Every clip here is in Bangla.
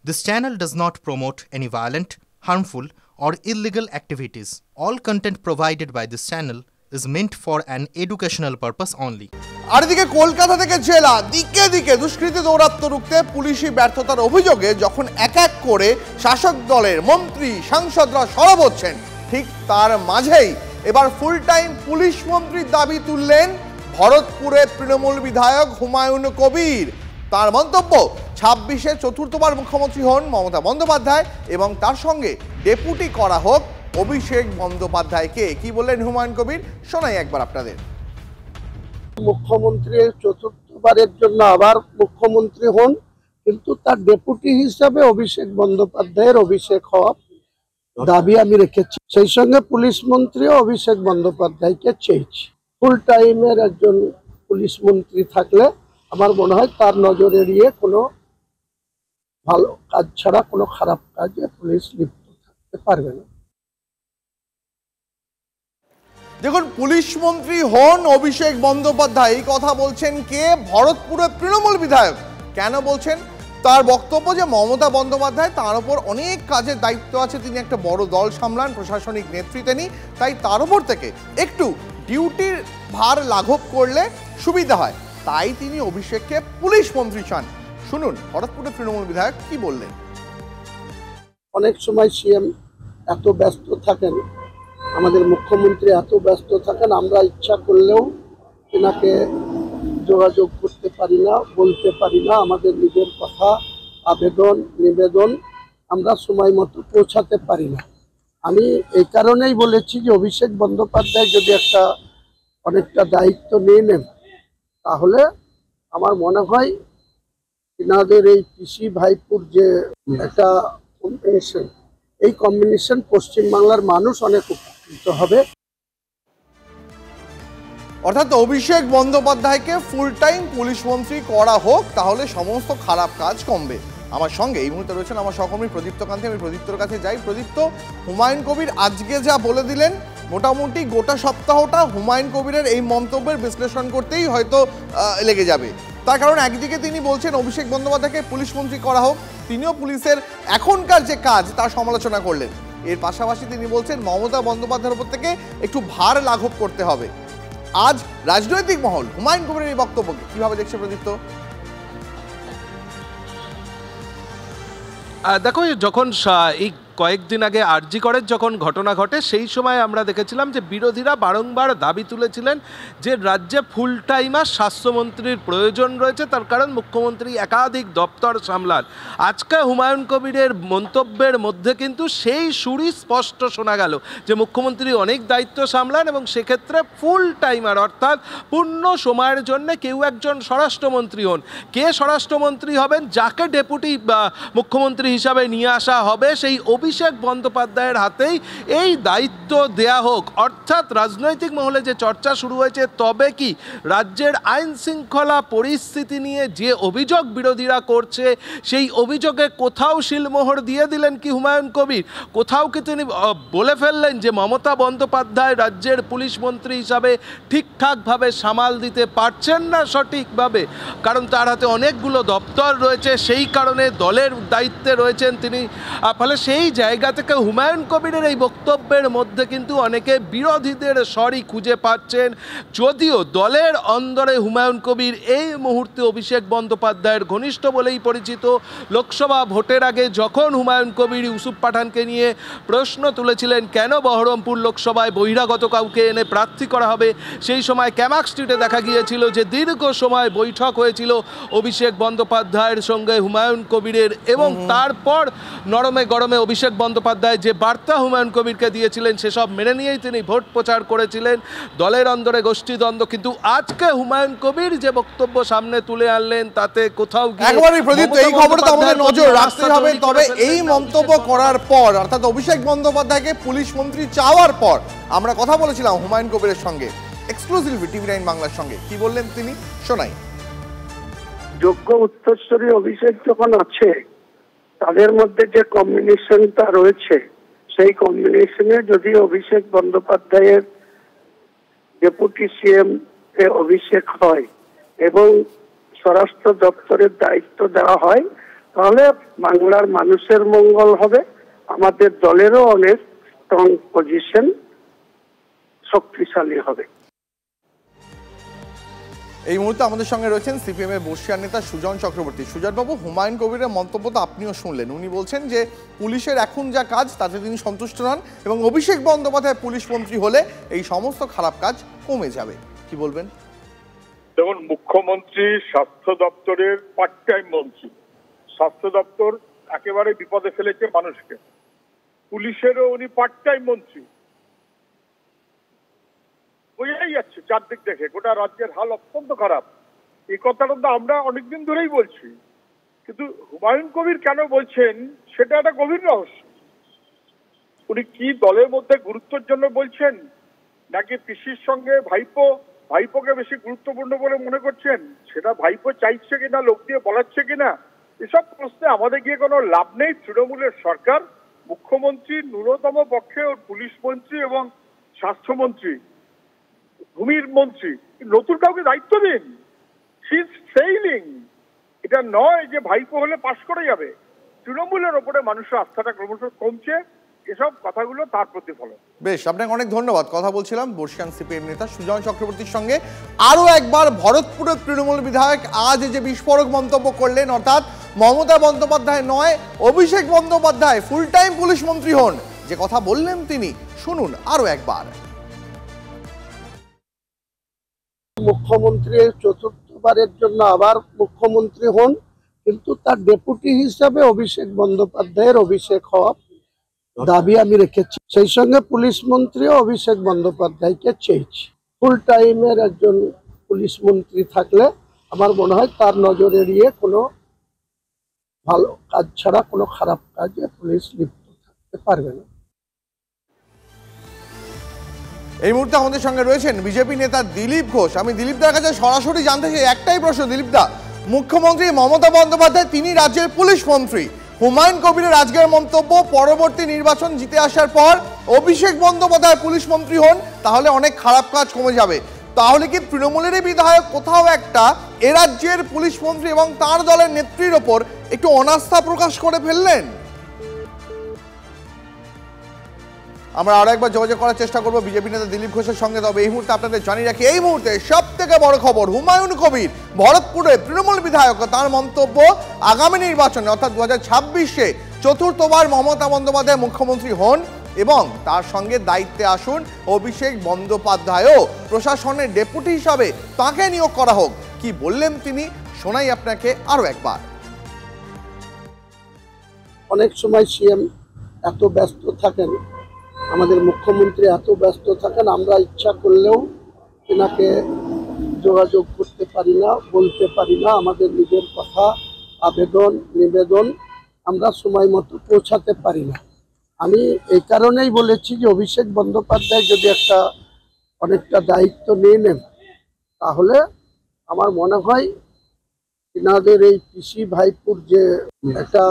This channel does not promote any violent, harmful, or illegal activities. All content provided by this channel is meant for an educational purpose only. আর এদিকে কলকাতা থেকে জেলা দিকে দিকে দুষ্কৃতী দৌরাত্ম্য রুখতে পুলিশি ব্যর্থতার অভিযোগে যখন এক এক করে শাসক দলের মন্ত্রী সাংসদরা সরব হচ্ছেন, ঠিক তার মাঝেই এবার ফুল টাইম পুলিশ মন্ত্রীর দাবি তুললেন ভরতপুরের তৃণমূল বিধায়ক হুমায়ুন কবির। তার মন্তব্য, ২৬-এ চতুর্থবার মুখ্যমন্ত্রী হন মমতা বন্দ্যোপাধ্যায় এবং তার সঙ্গে ডেপুটি করা হোক অভিষেক বন্দ্যোপাধ্যায়কে। কি বললেন হুমায়ুন কবির, শোনাই একবার আপনাদের। মুখ্যমন্ত্রী চতুর্থবারের জন্য আবার মুখ্যমন্ত্রী হন, কিন্তু তার ডেপুটি হিসাবে অভিষেক বন্দ্যোপাধ্যায়ের অভিষেক হওয়া দাবি আমি রেখেছি। সেই সঙ্গে পুলিশ মন্ত্রীও অভিষেক বন্দ্যোপাধ্যায়কে চেয়েছি। ফুল টাইমের একজন পুলিশ মন্ত্রী থাকলে আমার মনে হয় তার নজর এড়িয়ে কোনো ভালো কাজ ছাড়া কোনো খারাপ কাজে পুলিশ লিপ্ত থাকতে পারবে না। দেখুন, পুলিশ মন্ত্রী হন অভিষেক বন্দ্যোপাধ্যায়, এই কথা বলছেন কে? ভরতপুরের তৃণমূল বিধায়ক। কেন বলছেন? তার বক্তব্য যে মমতা বন্দ্যোপাধ্যায় তার উপর অনেক কাজের দায়িত্ব আছে, তিনি একটা বড় দল সামলান, প্রশাসনিক নেতৃত্ব তিনি, তাই তার উপর থেকে একটু ডিউটির ভার লাঘব করলে সুবিধা হয়, তাই তিনি অভিষেককে পুলিশ মন্ত্রী চান। শুনুন ভরতপুরের তৃণমূল বিধায়ক কি বললেন। অনেক সময় সিএম এত ব্যস্ত থাকেন, আমাদের মুখ্যমন্ত্রী এত ব্যস্ত থাকেন, আমরা ইচ্ছা করলেও এনাকে যোগাযোগ করতে পারি না, বলতে পারি না। আমাদের নিজের কথা, আবেদন, নিবেদন আমরা সময় মতো পৌঁছাতে পারি না। আমি এই কারণেই বলেছি যে অভিষেক বন্দ্যোপাধ্যায় যদি অনেকটা দায়িত্ব নিয়ে নেন, তাহলে আমার মনে হয় এনাদের এই পিসি ভাইপুর যে একটা কম্বিনেশন, এই কম্বিনেশন পশ্চিমবাংলার মানুষ অনেক উপকৃত হবে। অর্থাৎ অভিষেক বন্দ্যোপাধ্যায়কে ফুল টাইম পুলিশ মন্ত্রী করা হোক, তাহলে সমস্ত খারাপ কাজ কমবে। আমার সঙ্গে এই মুহূর্তে রয়েছেন আমার সহকর্মী প্রদীপ্ত কান্তি। আমি প্রদীপ্তর কাছে যাই। প্রদীপ্ত, হুমায়ুন কবির আজকে যা বলে দিলেন, মোটামুটি গোটা সপ্তাহটা হুমায়ুন কবিরের এই মন্তব্যের বিশ্লেষণ করতেই হয়তো লেগে যাবে। তার কারণ একদিকে তিনি বলছেন অভিষেক বন্দ্যোপাধ্যায়কে পুলিশ মন্ত্রী করা হোক, তিনিও পুলিশের এখনকার যে কাজ তার সমালোচনা করলেন। এর পাশাপাশি তিনি বলছেন মমতা বন্দ্যোপাধ্যায়ের উপর থেকে একটু ভার লাঘব করতে হবে। আজ রাজনৈতিক মহল হুমায়ুন কবিরের এই বক্তব্যকে কিভাবে দেখছে প্রদীপ্ত? দেখো, যখন এই কয়েকদিন আগে আরজি করের যখন ঘটনা ঘটে, সেই সময় আমরা দেখেছিলাম যে বিরোধীরা বারংবার দাবি তুলেছিলেন যে রাজ্যে ফুল টাইমার স্বাস্থ্যমন্ত্রীর প্রয়োজন রয়েছে, তার কারণ মুখ্যমন্ত্রী একাধিক দপ্তর সামলান। আজকে হুমায়ুন কবিরের মন্তব্যের মধ্যে কিন্তু সেই সুরই স্পষ্ট শোনা গেল যে মুখ্যমন্ত্রী অনেক দায়িত্ব সামলান এবং সেক্ষেত্রে ফুল টাইমার অর্থাৎ পূর্ণ সময়ের জন্য কেউ একজন স্বরাষ্ট্রমন্ত্রী হন। কে স্বরাষ্ট্রমন্ত্রী হবেন? যাকে ডেপুটি মুখ্যমন্ত্রী হিসাবে নিয়ে আসা হবে, সেই অভিষেক বন্দ্যোপাধ্যায়ের হাতেই এই দায়িত্ব দেয়া হোক। অর্থাৎ রাজনৈতিক মহলে যে চর্চা শুরু হয়েছে, তবে কি রাজ্যের আইন শৃঙ্খলা পরিস্থিতি নিয়ে যে অভিযোগ বিরোধীরা করছে, সেই অভিযোগে কোথাও শিলমোহর দিয়ে দিলেন কি হুমায়ুন কবির? কোথাও কি তিনি বলে ফেললেন যে মমতা বন্দ্যোপাধ্যায় রাজ্যের পুলিশ মন্ত্রী হিসাবে ঠিকঠাকভাবে সামাল দিতে পারছেন না সঠিকভাবে, কারণ তার হাতে অনেকগুলো দপ্তর রয়েছে, সেই কারণে দলের দায়িত্বে রয়েছেন তিনি। ফলে সেই জায়গা থেকে হুমায়ুন কবিরের এই বক্তব্যের মধ্যে কিন্তু অনেকে বিরোধীদের স্বরই খুঁজে পাচ্ছেন। যদিও দলের অন্দরে হুমায়ুন কবির এই মুহূর্তে অভিষেক বন্দ্যোপাধ্যায়ের ঘনিষ্ঠ বলেই পরিচিত। লোকসভা ভোটের আগে যখন হুমায়ুন কবির ইউসুফ পাঠানকে নিয়ে প্রশ্ন তুলেছিলেন কেন বহরমপুর লোকসভায় বহিরাগত কাউকে এনে প্রার্থী করা হবে, সেই সময় ক্যামাক স্ট্রিটে দেখা গিয়েছিল যে দীর্ঘ সময় বৈঠক হয়েছিল অভিষেক বন্দ্যোপাধ্যায়ের সঙ্গে হুমায়ুন কবিরের, এবং তারপর নরমে গরমে অভিষেক বন্দ্যোপাধ্যায় যে বার্তা হুমায়ুন কবিরকে দিয়েছিলেন সেসব মেনে নিয়েই তিনি ভোট প্রচার করেছিলেন। দলের অন্দরে গোষ্ঠীদ্বন্দ্ব, কিন্তু আজকে হুমায়ুন কবির যে বক্তব্য সামনে তুলে আনলেন তাতে কোথাও একবারই প্রদীপ্ত এই খবরটা আমাদের নজর রাখতে হবে। তবে এই মন্তব্য করার পর, অর্থাৎ অভিষেক বন্দ্যোপাধ্যায়কে পুলিশ মন্ত্রী চাওয়ার পর, আমরা কথা বলেছিলাম হুমায়ুন কবিরের সঙ্গে এক্সক্লুসিভলি টিভি9 বাংলার সঙ্গে। কি বললেন তিনি, শোনাই। যোগ্য উত্তরসূরি অভিষেক যখন আছে, তাদের মধ্যে যে কম্বিনেশনটা রয়েছে, সেই কম্বিনেশনে যদি অভিষেক বন্দ্যোপাধ্যায়ের ডেপুটি সিএম এ অভিষেক হয় এবং স্বরাষ্ট্র দপ্তরের দায়িত্ব দেওয়া হয়, তাহলে বাংলার মানুষের মঙ্গল হবে, আমাদের দলেরও অনেক স্ট্রং পজিশন শক্তিশালী হবে। এই মুহূর্তে আমাদের সঙ্গে রয়েছেন সিপিএম এর বর্ষিয়ান নেতা সুজন চক্রবর্তী। সুজনবাবু, হুমায়ুন কবিরের মন্তব্য তো আপনিও শুনলেন। উনি বলছেন যে পুলিশের এখন যা কাজ তাতে তিনি সন্তুষ্ট নন এবং অভিষেক বন্দ্যোপাধ্যায় পুলিশ মন্ত্রী হলে এই সমস্ত খারাপ কাজ কমে যাবে। কি বলবেন? যেমন মুখ্যমন্ত্রী স্বাস্থ্য দপ্তরের পার্ট টাইম মন্ত্রী, স্বাস্থ্য দপ্তর একেবারে বিপদে ফেলেছে মানুষকে। পুলিশেরও উনি পার্ট টাইম মন্ত্রী। বোঝাই যাচ্ছে চারদিক দেখে গোটা রাজ্যের হাল অত্যন্ত খারাপ। এই কথাটা তো আমরা অনেকদিন ধরেই বলছি, কিন্তু হুমায়ুন কবির কেন বলছেন সেটা একটা গভীর রহস্য। উনি কি দলের মধ্যে গুরুত্বের জন্য বলছেন, নাকি পিসির সঙ্গে ভাইপোকে বেশি গুরুত্বপূর্ণ বলে মনে করছেন, সেটা ভাইপো চাইছে কিনা, লোক দিয়ে বলাচ্ছে কিনা, এসব প্রশ্নে আমাদের গিয়ে কোনো লাভ নেই। তৃণমূলের সরকার, মুখ্যমন্ত্রী ন্যূনতম পক্ষে ওর পুলিশ মন্ত্রী এবং স্বাস্থ্যমন্ত্রী, ভূমির মন্ত্রী, নতুন কাউকে দায়িত্ব দিন। She is failing. এটা নয় যে ভাইপো হলে পাশ করে যাবে। তৃণমূলের ওপরে মানুষের আস্থাটা ক্রমশ কমছে, এসব কথাগুলো তার প্রতিফলন। বেশ, আপনাকে অনেক ধন্যবাদ। কথা বলছিলাম বর্ষিয়ান সিপিএম নেতা সুজন চক্রবর্তীর সঙ্গে। আরও একবার ভরতপুরের তৃণমূল বিধায়ক আজ যে বিস্ফোরক মন্তব্য করলেন, অর্থাৎ মমতা বন্দ্যোপাধ্যায় নয়, Abhishek Bandyopadhyay full time police মন্ত্রী হন, যে কথা বললেন তিনি, শুনুন আরও একবার। মুখ্যমন্ত্রী চতুর্থবারের জন্য আবার মুখ্যমন্ত্রী হন, কিন্তু তার ডেপুটি হিসাবে অভিষেক বন্দ্যোপাধ্যায়ের অভিষেক হওয়া দাবি আমি রেখেছি। সেই সঙ্গে পুলিশ মন্ত্রীও অভিষেক বন্দ্যোপাধ্যায়কে চেয়েছি। ফুল টাইমের একজন পুলিশ মন্ত্রী থাকলে আমার মনে হয় তার নজর এড়িয়ে কোনো ভালো কাজ ছাড়া কোনো খারাপ কাজে পুলিশ লিপ্ত থাকতে পারবে না। এই মুহূর্তে আমাদের সঙ্গে রয়েছেন বিজেপি নেতা দিলীপ ঘোষ। আমি দিলীপ দার কাছে সরাসরি জানতে চাই একটাই প্রশ্ন। দিলীপ দা, মুখ্যমন্ত্রী মমতা বন্দ্যোপাধ্যায় তিনি রাজ্যের পুলিশ মন্ত্রী। হুমায়ুন কবিরের আজকের মন্তব্য, পরবর্তী নির্বাচন জিতে আসার পর অভিষেক বন্দ্যোপাধ্যায় পুলিশ মন্ত্রী হন, তাহলে অনেক খারাপ কাজ কমে যাবে। তাহলে কি তৃণমূলেরই বিধায়ক কোথাও একটা এ রাজ্যের পুলিশ মন্ত্রী এবং তার দলের নেত্রীর ওপর একটু অনাস্থা প্রকাশ করে ফেললেন? আমরা আরো একবার যোগাযোগ করার চেষ্টা করবো বিজেপি নেতা দিলীপ ঘোষের সঙ্গে। তবে এই মুহূর্তে আপনাদের জানিয়ে রাখি, এই মুহূর্তে সব থেকে বড় খবর, হুমায়ুন কবির ভরতপুরে তৃণমূল বিধায়ক, তার মন্তব্য আগামী নির্বাচনে অর্থাৎ 2026-এ চতুর্থবার মমতা বন্দ্যোপাধ্যায় মুখ্যমন্ত্রী হন এবং তার সঙ্গে দায়িত্বে আসুন অভিষেক বন্দ্যোপাধ্যায়ও, প্রশাসনের ডেপুটি হিসাবে তাকে নিয়োগ করা হোক। কি বললেন তিনি, শোনাই আপনাকে আরো একবার। অনেক সময় সিএম এত ব্যস্ত থাকেন, আমাদের মুখ্যমন্ত্রী এত ব্যস্ত থাকেন, আমরা ইচ্ছা করলেও এনাকে যোগাযোগ করতে পারি না, বলতে পারি না। আমাদের নিজের কথা, আবেদন, নিবেদন আমরা সময় মতো পৌঁছাতে পারি না। আমি এই কারণেই বলেছি যে অভিষেক বন্দ্যোপাধ্যায় যদি অনেকটা দায়িত্ব নিয়ে নেন, তাহলে আমার মনে হয় এনাদের এই পিসি ভাইপুর যে একটা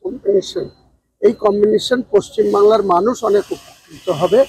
কম্বিনেশন, এই কম্বিনেশন পশ্চিমবাংলার মানুষ অনেক উপকৃত হবে।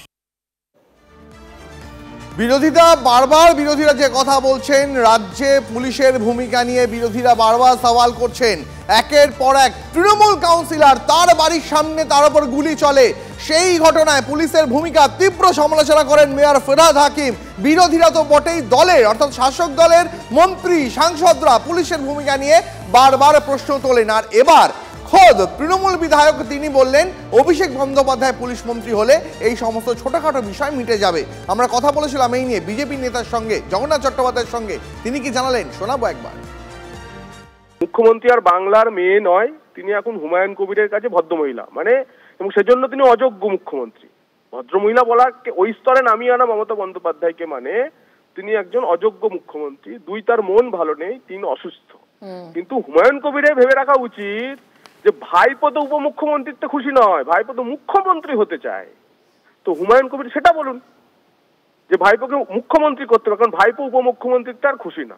বিরোধীরা যে কথা বলছেন, রাজ্যে পুলিশের ভূমিকা নিয়ে বিরোধীরা বারবার সওয়াল করছেন। একের পর এক তৃণমূল কাউন্সিলর, তার বাড়ির সামনে তার উপর গুলি চলে, সেই ঘটনায় পুলিশের ভূমিকা তীব্র সমালোচনা করেন মেয়র ফেরহাদ হাকিম। বিরোধীরা তো বটেই, দলের অর্থাৎ শাসক দলের মন্ত্রী সাংসদরা পুলিশের ভূমিকা নিয়ে বারবার প্রশ্ন তোলেন। আর এবার খোদ তৃণমূল বিধায়ক তিনি বললেন অভিষেক বন্দ্যোপাধ্যায় পুলিশ মন্ত্রী হলে এই সমস্ত ছোটখাটো বিষয় মিটে যাবে। আমরা কথা বলেছিলাম এই নিয়ে বিজেপি নেতার সঙ্গে, জগন্নাথ চট্টোপাধ্যায়ের সঙ্গে। তিনি কি জানালেন শোনাবো একবার। মুখ্যমন্ত্রী আর বাংলার মেয়ে নয়, তিনি এখন হুমায়ুন কবিরের কাছে ভদ্রমহিলা, মানে, এবং সেজন্য তিনি অযোগ্য মুখ্যমন্ত্রী। ভদ্রমহিলা বলা ওই স্তরে নামিয়ে আনা মমতা বন্দ্যোপাধ্যায়কে, মানে তিনি একজন অযোগ্য মুখ্যমন্ত্রী। দুই, তার মন ভালো নেই, তিনি অসুস্থ। কিন্তু হুমায়ুন কবিরের ভেবে রাখা উচিত যে ভাইপো তো উপমুখ্যমন্ত্রীতে খুশি নয়, ভাইপো তো মুখ্যমন্ত্রী হতে চায়। তো হুমায়ুন কবির সেটা বলুন যে ভাইপোকে মুখ্যমন্ত্রী করতে হবে, কারণ ভাইপো উপমুখ্যমন্ত্রীতে আর খুশি না।